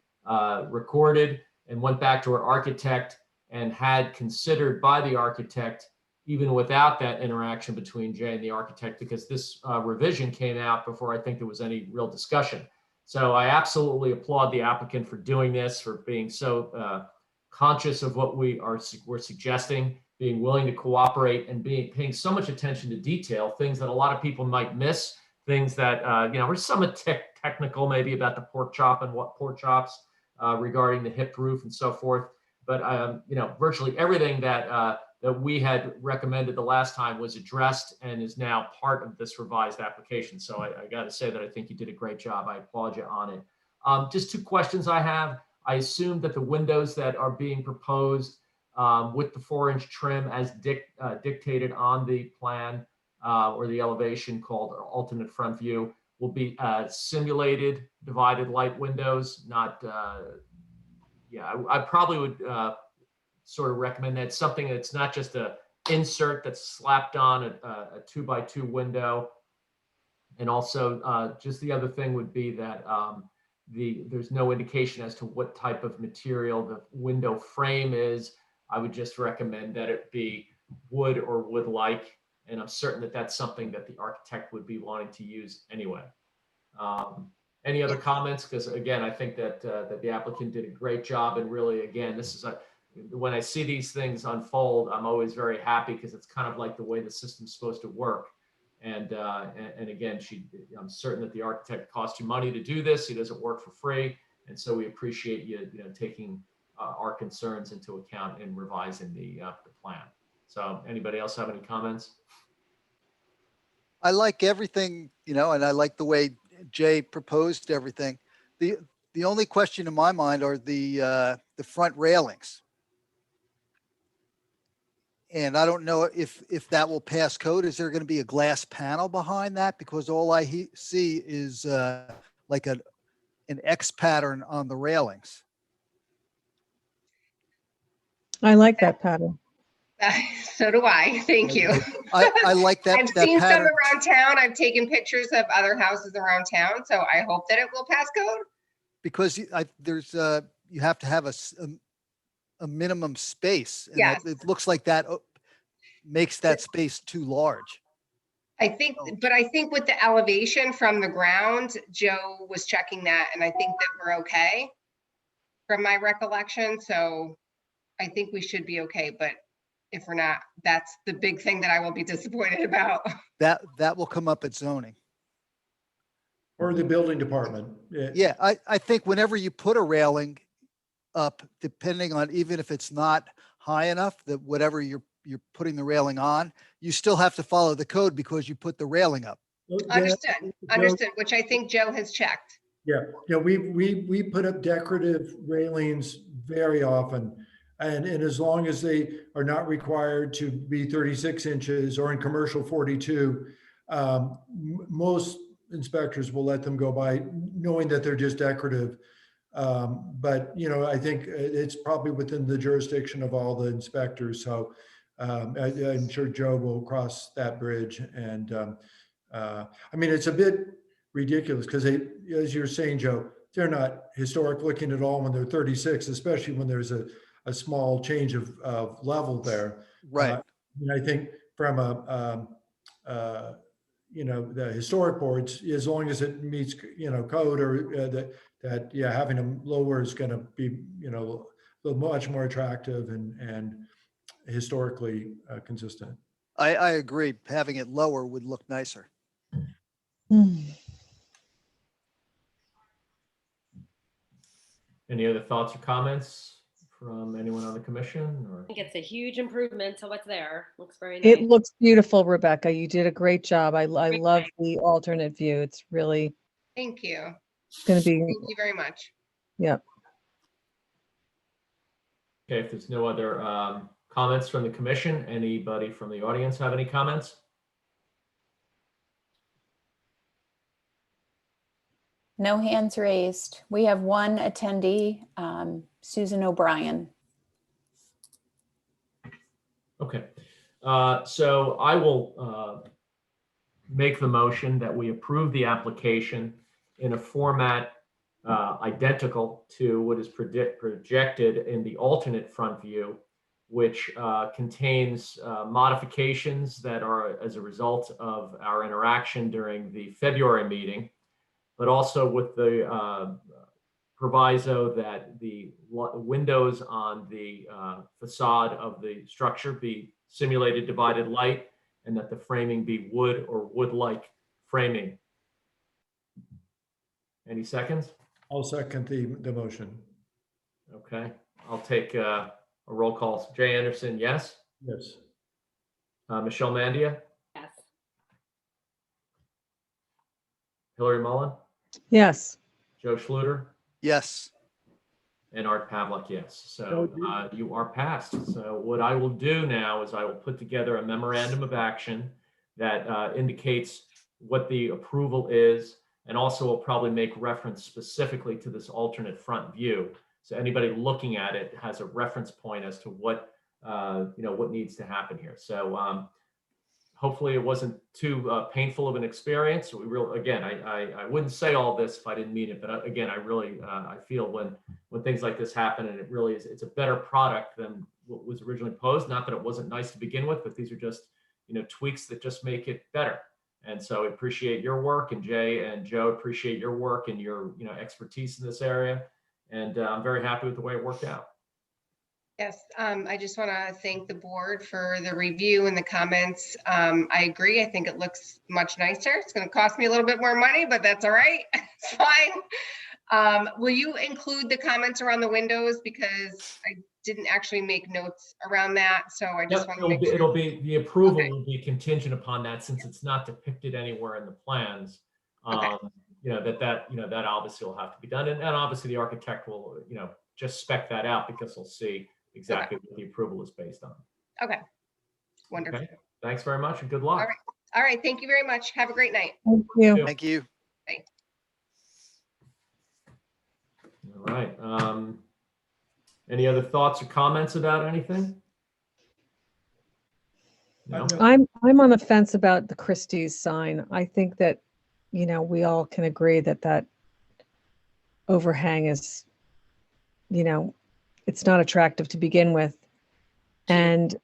recorded and went back to her architect and had considered by the architect, even without that interaction between Jay and the architect, because this revision came out before I think there was any real discussion. So I absolutely applaud the applicant for doing this, for being so conscious of what we're suggesting, being willing to cooperate, and paying so much attention to detail, things that a lot of people might miss, things that, are somewhat technical maybe about the pork chop and what pork chops regarding the hip roof and so forth. But, virtually everything that we had recommended the last time was addressed and is now part of this revised application. So I got to say that I think you did a great job. I applaud you on it. Just two questions I have. I assume that the windows that are being proposed with the 4-inch trim as dictated on the plan or the elevation called alternate front view will be simulated divided light windows, not, I probably would sort of recommend that something that's not just a insert that's slapped on a 2x2 window. And also just the other thing would be that there's no indication as to what type of material the window frame is. I would just recommend that it be wood or wood-like, and I'm certain that that's something that the architect would be wanting to use anyway. Any other comments? Because again, I think that the applicant did a great job, and really, again, this is when I see these things unfold, I'm always very happy because it's kind of like the way the system's supposed to work. And again, I'm certain that the architect cost you money to do this. He doesn't work for free, and so we appreciate you, taking our concerns into account in revising the plan. So, anybody else have any comments? I like everything, and I like the way Jay proposed everything. The only question in my mind are the front railings. And I don't know if that will pass code. Is there going to be a glass panel behind that? Because all I see is like an X pattern on the railings. I like that pattern. So do I. Thank you. I like that. I've that seen pattern. some around town. I've taken pictures of other houses around town. So I hope that it will pass code. Because there's you have to have a minimum space. And Yes. it looks like that makes that space too large. I think with the elevation from the ground, Joe was checking that, and I think that we're okay from my recollection. So I think we should be okay, but if we're not, that's the big thing that I will be disappointed about. That will come up at zoning. Or the building department. Yeah, I think whenever you put a railing up, depending on, even if it's not high enough, that whatever you're putting the railing on, you still have to follow the code because you put the railing up. Understood, which I think Joe has checked. Yeah, we put up decorative railings very often. And as long as they are not required to be 36 inches or in commercial 42, most inspectors will let them go by knowing that they're just decorative. But, I think it's probably within the jurisdiction of all the inspectors. So I'm sure Joe will cross that bridge. And it's a bit ridiculous because as you're saying, Joe, they're not historic looking at all when they're 36, especially when there's a small change of level there. Right. I think from the historic boards, as long as it meets, code or having them lower is going to be, much more attractive and historically consistent. I agree. Having it lower would look nicer. Any other thoughts or comments from anyone on the commission? Or I think it's a huge improvement to what's there. Looks very nice. It looks beautiful, Rebecca. You did a great job. I love the alternate view. It's really Thank you. going to be. Thank you very much. Yeah. Okay, if there's no other comments from the commission, anybody from the audience have any comments? No hands raised. We have one attendee, Susan O'Brien. Okay, so I will make the motion that we approve the application in a format identical to what is projected in the alternate front view which contains modifications that are as a result of our interaction during the February meeting, but also with the proviso that the windows on the facade of the structure be simulated divided light, and that the framing be wood or wood-like framing. Any seconds? I'll second the motion. Okay, I'll take a roll call. Jay Anderson, yes. Yes. Michelle Mandia, Yes. Hillary Mullen, Yes. Joe Schluter, Yes. and Art Pavlik, yes. So you are passed. So what I will do now is I will put together a memorandum of action that indicates what the approval is, and also will probably make reference specifically to this alternate front view. So anybody looking at it has a reference point as to what what needs to happen here. So hopefully it wasn't too painful of an experience. We really, again, I wouldn't say all this if I didn't mean it, but again, I really I feel when things like this happen, and it really is, it's a better product than what was originally posed. Not that it wasn't nice to begin with, but these are just tweaks that just make it better. And so I appreciate your work, and Jay and Joe appreciate your work and your expertise in this area. And I'm very happy with the way it worked out. Yes, I just want to thank the board for the review and the comments. I agree. I think it looks much nicer. It's going to cost me a little bit more money, but that's all right. It's fine. Will you include the comments around the windows? Because I didn't actually make notes around that. So I just want to make sure. It'll be, the approval will be contingent upon that, since it's not depicted anywhere in the plans. Okay. That obviously will have to be done. And obviously the architect will, just spec that out, because he'll see exactly what the approval is based on. Okay. Wonderful. Okay. Thanks very much, and good luck. All right. All right. Thank you very much. Have a great night. Thank you. Thank you. Bye. All right. Any other thoughts or comments about anything? No? I'm on the fence about the Christie's sign. I think that, we all can agree that that overhang is, it's not attractive to begin with. And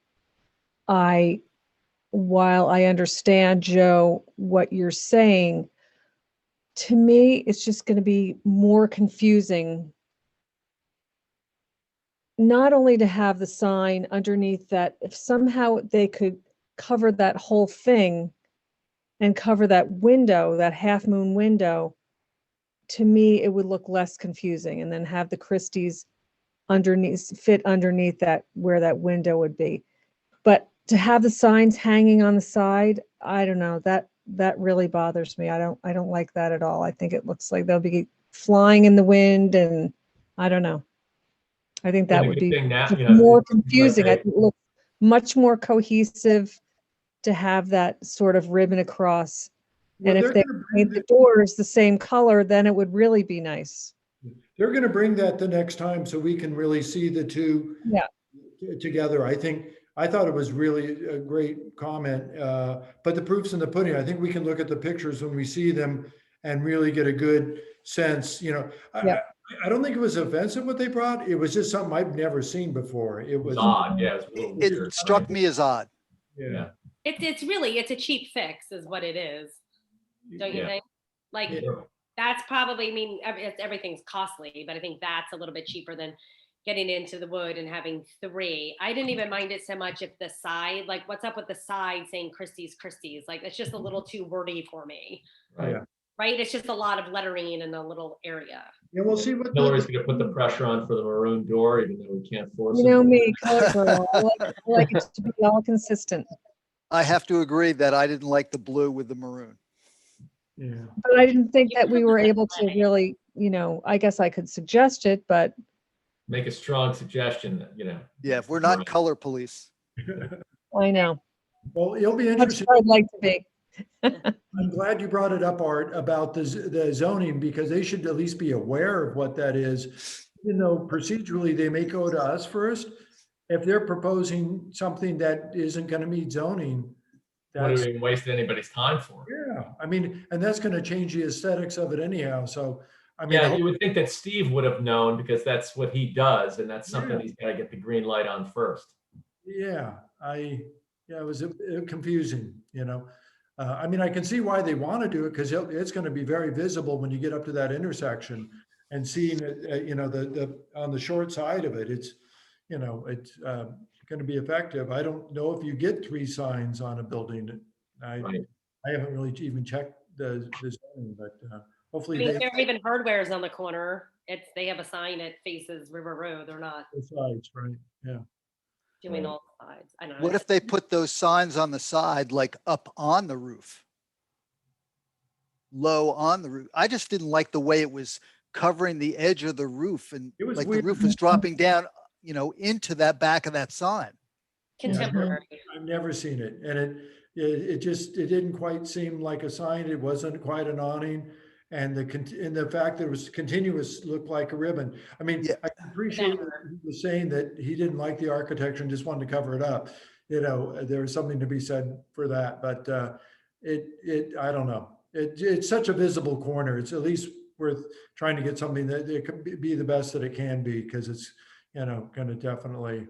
while I understand, Joe, what you're saying, to me, it's just going to be more confusing. Not only to have the sign underneath that, if somehow they could cover that whole thing and cover that window, that half moon window, to me, it would look less confusing, and then have the Christie's underneath, fit underneath that, where that window would be. But to have the signs hanging on the side, I don't know, that really bothers me. I don't like that at all. I think it looks like they'll be flying in the wind, and I don't know. I think that would be more confusing. I think it looks much more cohesive to have that sort of ribbon across. Well, and if they paint the doors the same color, then it would really be nice. They're going to bring that the next time, so we can really see the two together. I thought it was really a great comment, but the proof's in the pudding. I think we can look at the pictures when we see them and really get a good sense. I don't think it was offensive what they brought. It was just something I've never seen before. It was odd. Yeah, it struck me as odd. Yeah. It's a cheap fix is what it is. Don't you think? Like, that's probably, everything's costly, but I think that's a little bit cheaper than getting into the wood and having three. I didn't even mind it so much if the side, like, what's up with the side saying Christie's, like, it's just a little too wordy for me. Right? It's just a lot of lettering in a little area. Yeah, we'll see what Hillary's going to put the pressure on for the maroon door, even though we can't force it. You know me, color girl. I like it to be all consistent. I have to agree that I didn't like the blue with the maroon. Yeah. But I didn't think that we were able to really, I guess I could suggest it, but. Make a strong suggestion, Yeah, if we're not color police. I know. Well, it'll be That's interesting. what I'd like to be. I'm glad you brought it up, Art, about the zoning, because they should at least be aware of what that is. Even though procedurally they may go to us first, if they're proposing something that isn't going to meet zoning, what are we even wasting anybody's time for? Yeah, and that's going to change the aesthetics of it anyhow. So, you would think that Steve would have known, because that's what he does, and that's something he's got to get the green light on first. Yeah, it was confusing, you know. I mean, I can see why they want to do it because it's going to be very visible when you get up to that intersection and seeing it, you know, the on the short side of it, it's, you know, it's going to be effective. I don't know if you get 3 signs on a building. Right. I haven't really even checked the zoning, but I hopefully mean, they Fair Haven Hardware is on the corner. They have a sign that faces River Road. They're not both sides, right? Yeah. doing Right. all sides. I don't know. What if they put those signs on the side, like up on the roof? Low on the roof. I just didn't like the way it was covering the edge of the roof and It was like the weird. roof was dropping down, you know, into that back of that sign. Contemporary. I've never seen it, and it just, it didn't quite seem like a sign. It wasn't quite an awning, and the fact that it was continuous looked like a ribbon. I mean, Yeah. I appreciate that he was saying that he didn't like the architecture and just wanted to cover it up. You know, there was something to be said for that, but I don't know. It's such a visible corner. It's at least worth trying to get something that it can be the best that it can be, because it's, you know, going to definitely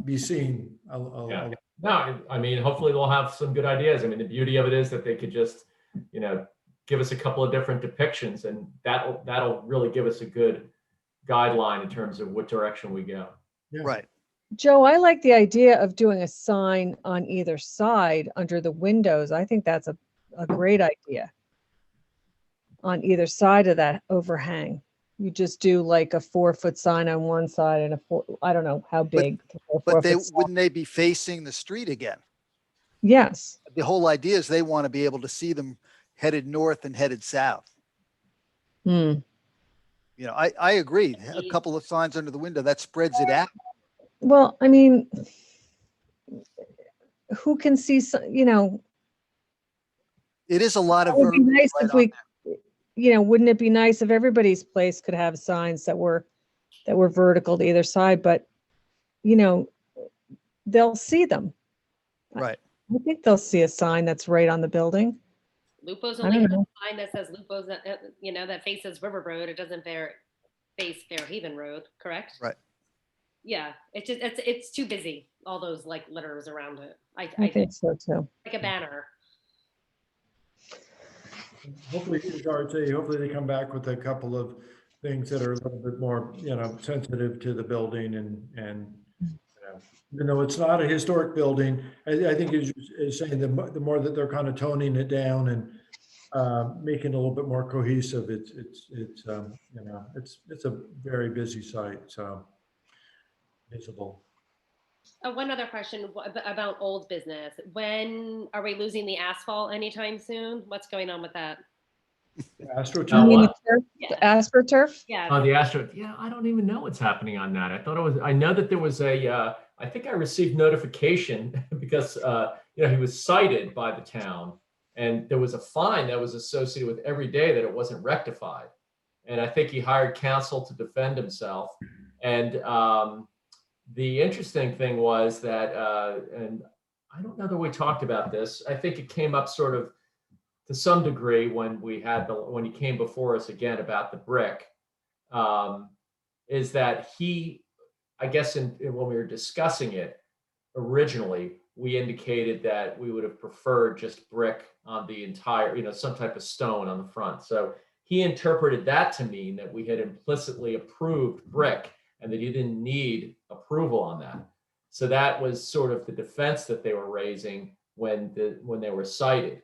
be seen. Yeah. No, I mean, hopefully they'll have some good ideas. I mean, the beauty of it is that they could just, you know, give us a couple of different depictions, and that'll really give us a good guideline in terms of what direction we go. Yeah. Right. Joe, I like the idea of doing a sign on either side under the windows. I think that's a great idea. On either side of that overhang. You just do like a 4-foot sign on one side and I don't know how big. But wouldn't they be facing the street again? Yes. The whole idea is they want to be able to see them headed north and headed south. Hmm. You know, I agree. A couple of signs under the window, that spreads it out. Well, I mean, who can see, you know, It is a lot of it would be verbiage nice right if on we, you know, wouldn't it be nice if everybody's place could have signs that were vertical to either side, but you know, they'll see them. there. Right. I think they'll see a sign that's right on the building. Lupo's I only don't has a know. sign that says Lupo's, you know, that faces River Road. It doesn't face Fair Haven Road, correct? Right. Yeah, it's too busy. All those like letters around it. I I think think so too. like a banner. Hopefully, as I would say, hopefully they come back with a couple of things that are a little bit more, you know, sensitive to the building and you know, even though it's not a historic building, I think is saying the more that they're kind of toning it down and making it a little bit more cohesive, it's you know, it's a very busy site, so visible. One other question about old business. When are we losing the asphalt anytime soon? What's going on with that? You AstroTurf. mean What? the AstroTurf? Yeah. Oh, the Astro. Yeah, I don't even know what's happening on that. I know that there was I think I received notification because, you know, he was cited by the town and there was a fine that was associated with every day that it wasn't rectified. And I think he hired counsel to defend himself. And the interesting thing was that, and I don't know that we talked about this. I think it came up sort of to some degree when when he came before us again about the brick, is that I guess when we were discussing it originally, we indicated that we would have preferred just brick on the entire, you know, some type of stone on the front. So he interpreted that to mean that we had implicitly approved brick and that he didn't need approval on that. So that was sort of the defense that they were raising when they were cited.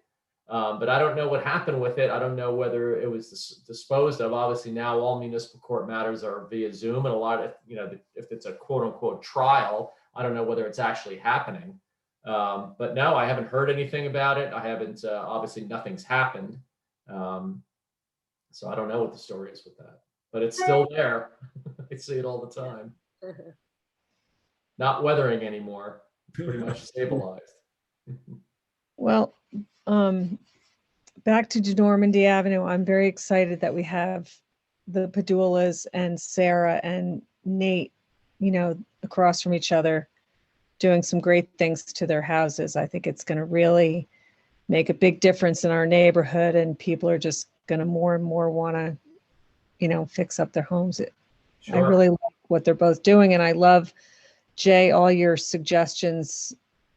But I don't know what happened with it. I don't know whether it was disposed of. Obviously now all municipal court matters are via Zoom, and a lot of, you know, if it's a quote unquote trial, I don't know whether it's actually happening. But no, I haven't heard anything about it. I haven't, obviously nothing's happened. So I don't know what the story is with that, but it's still there. I see it all the time. Not weathering anymore, pretty much stabilized. Well, back to Normandy Avenue, I'm very excited that we have the Padulas and Sarah and Nate, you know, across from each other, doing some great things to their houses. I think it's going to really make a big difference in our neighborhood, and people are just going to more and more want to, you know, fix up their homes. Sure. I really like what they're both doing, and I love Jay, all your suggestions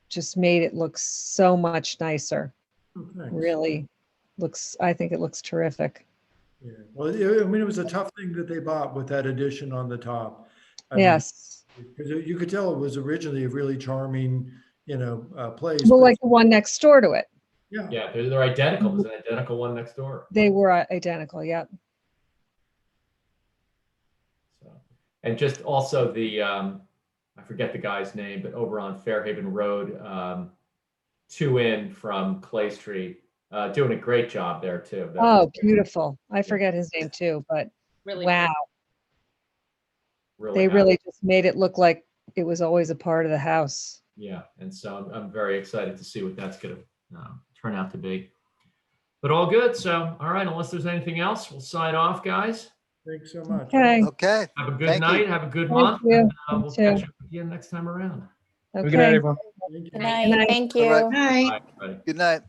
just made it look so much nicer. Oh, thanks. Really looks, I think it looks terrific. Yeah, well, I mean, it was a tough thing that they bought with that addition on the top. I mean, Yes. because you could tell it was originally a really charming, place. Well, but like the one next door to it. yeah, Yeah, they're identical. There's an identical one next door. They were identical. Yep. So, and just also the, I forget the guy's name, but over on Fairhaven Road, 2 in from Clay Street, doing a great job there too. That Oh, was beautiful. I forget his name too, but Really. wow. really They happy. really just made it look like it was always a part of the house. Yeah, and so I'm very excited to see what that's going to turn out to be. But all good. So, all right, unless there's anything else, we'll sign off, guys. thanks so much. Okay. Okay. Have a good Thank you. night. Have a good Thank month. you. And, You we'll too. catch up again next time around. Okay. Thank you. Good night. night. Thank All right. you. Night. Bye, everybody. Good night.